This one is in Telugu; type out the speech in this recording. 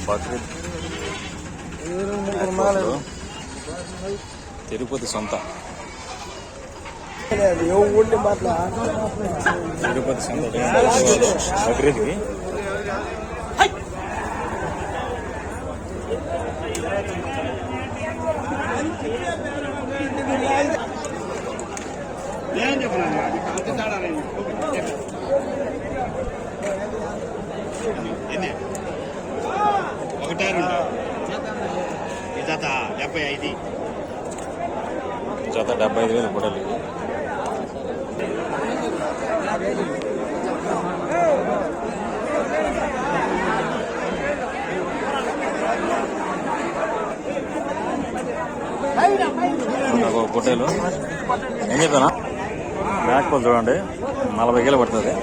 బక్రీద్ తిరుపతి సొంత తిరుపతి సొంత బక్రీద్కి జత 75,000 పొడలు. పొట్టేలు ఏం చెప్తానా బ్యాక్ పోల్ చూడండి 40 కిలో పడుతుంది.